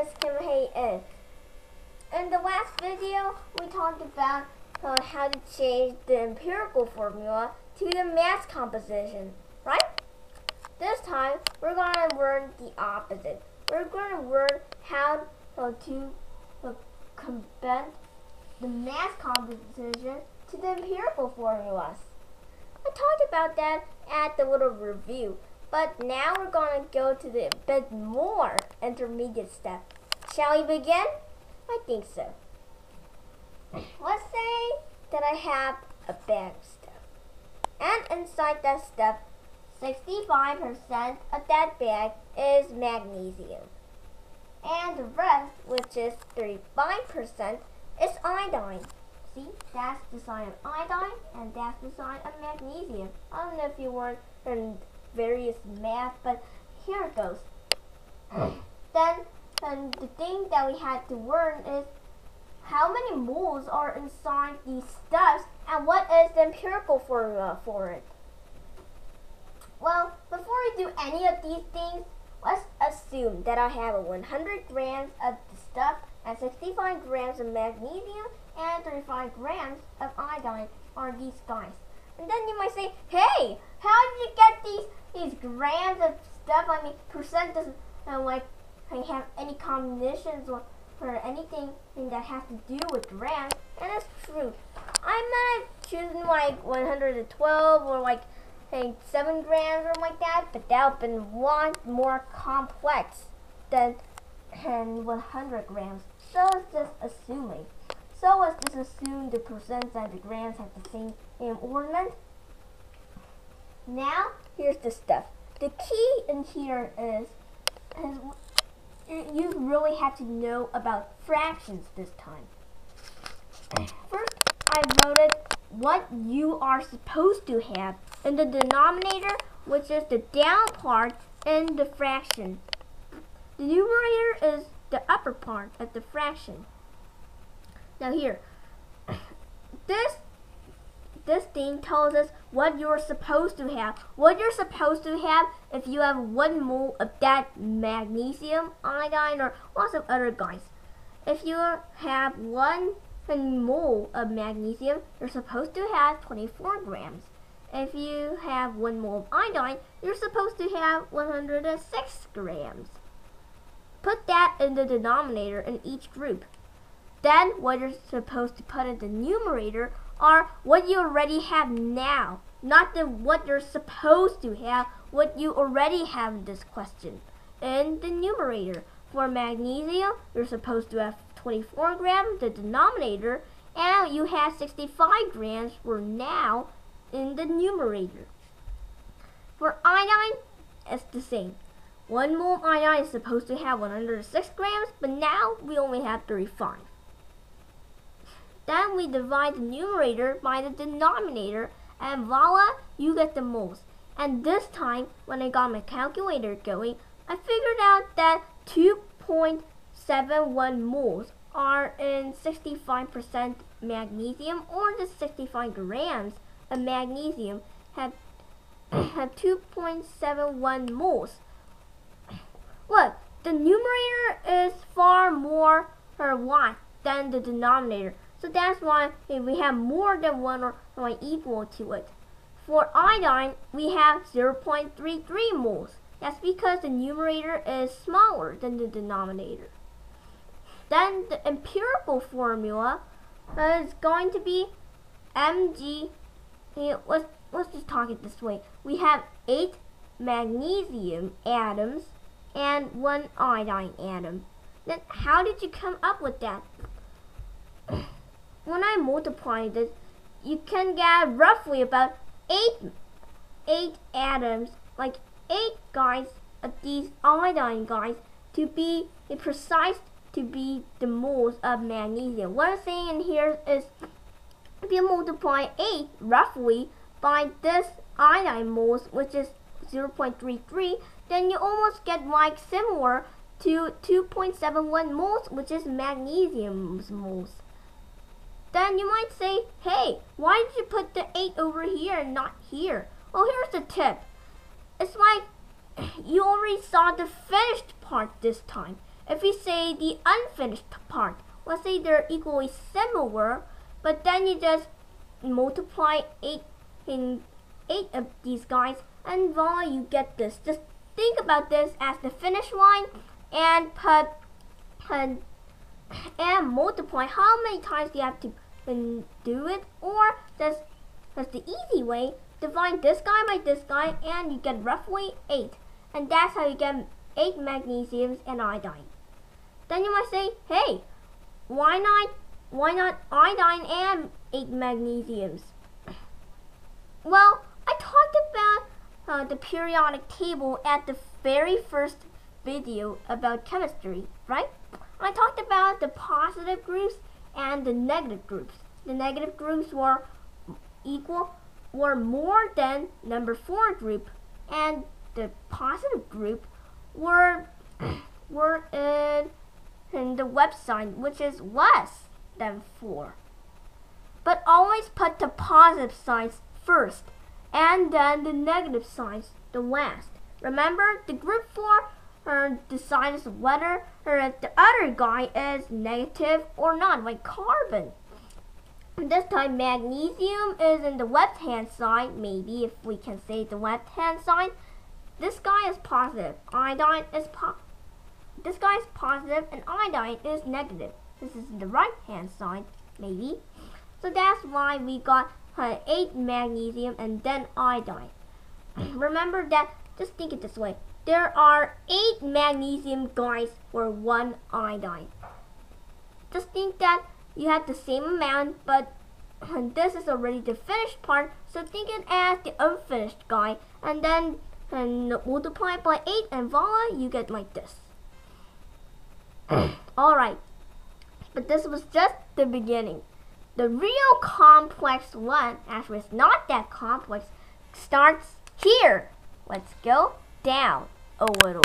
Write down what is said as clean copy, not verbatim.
is Kimhei. In the last video, we talked about how to change the empirical formula to the mass composition, right? This time, we're going to learn the opposite. We're going to learn how to convert the mass composition to the empirical formulas. I talked about that at the little review, but now we're going to go to the bit more intermediate step. Shall we begin? I think so. Let's say that I have a bag of stuff, and inside that stuff, 65% of that bag is magnesium, and the rest, which is 35%, is iodine. See, that's the sign of iodine, and that's the sign of magnesium. I don't know if you learned in various math, but here it goes. Then the thing that we had to learn is how many moles are inside these stuffs, and what is the empirical formula for it. Well, before we do any of these things, let's assume that I have 100 grams of the stuff and 65 grams of magnesium and 35 grams of iodine are these guys. And then you might say, hey, how did you get these grams of stuff? I mean, percent doesn't have any combinations or anything that has to do with grams. And that's true. I'm not choosing like 112 or like 7 grams or like that, but that would have been a lot more complex than 100 grams. So it's just assuming. So let's just assume the percents and the grams have the same ornament. Now, here's the stuff. The key in here is you really have to know about fractions this time. First, I wrote it what you are supposed to have in the denominator, which is the down part in the fraction. The numerator is the upper part of the fraction. Now here, this thing tells us what you're supposed to have. What you're supposed to have if you have 1 mole of that magnesium, iodine, or lots of other guys. If you have 1 mole of magnesium, you're supposed to have 24 grams. If you have 1 mole of iodine, you're supposed to have 106 grams. Put that in the denominator in each group. Then what you're supposed to put in the numerator are what you already have now, not what you're supposed to have, what you already have in this question. In the numerator, for magnesium, you're supposed to have 24 grams, the denominator, and you have 65 grams for now in the numerator. For iodine, it's the same. 1 mole of iodine is supposed to have 106 grams, but now we only have 35. Then we divide the numerator by the denominator, and voila, you get the moles. And this time, when I got my calculator going, I figured out that 2.71 moles are in 65% magnesium, or the 65 grams of magnesium have 2.71 moles. Look, the numerator is far more per lot than the denominator. So that's why we have more than 1 or equal to it. For iodine, we have 0.33 moles. That's because the numerator is smaller than the denominator. Then the empirical formula is going to be Mg. Let's just talk it this way. We have 8 magnesium atoms and 1 iodine atom. Then how did you come up with that? When I multiply this, you can get roughly about 8 atoms, like 8 guys of these iodine guys, to be precise, to be the moles of magnesium. What I'm saying in here is, if you multiply 8 roughly by this iodine moles, which is 0.33, then you almost get like similar to 2.71 moles, which is magnesium's moles. Then you might say, hey, why did you put the 8 over here and not here? Well, here's the tip. It's like you already saw the finished part this time. if we say the unfinished part, let's say they're equally similar, but then you just multiply 8 of these guys, and voila, you get this. Just think about this as the finish line and multiply how many times you have to do it, or that's the easy way. Divide this guy by this guy and you get roughly 8, and that's how you get 8 magnesiums and iodine. Then you might say, hey, why not iodine and 8 magnesiums? Well, I talked about the periodic table at the very first video about chemistry, right? I talked about the positive groups and the negative groups. The negative groups were more than number 4 group, and the positive group were in the web sign, which is less than 4. But always put the positive signs first, and then the negative signs the last. Remember, the group 4 decides whether the other guy is negative or not, like carbon. This time magnesium is in the left-hand side, maybe, if we can say the left-hand side. This guy is positive. This guy is positive and iodine is negative. This is the right-hand side, maybe. So that's why we got 8 magnesium and then iodine. Remember that, just think it this way. There are 8 magnesium guys for 1 iodine. Just think that you have the same amount, but this is already the finished part, so think it as the unfinished guy, and then multiply it by 8, and voila, you get like this. Alright, but this was just the beginning. The real complex one, actually it's not that complex, starts here. Let's go down a little.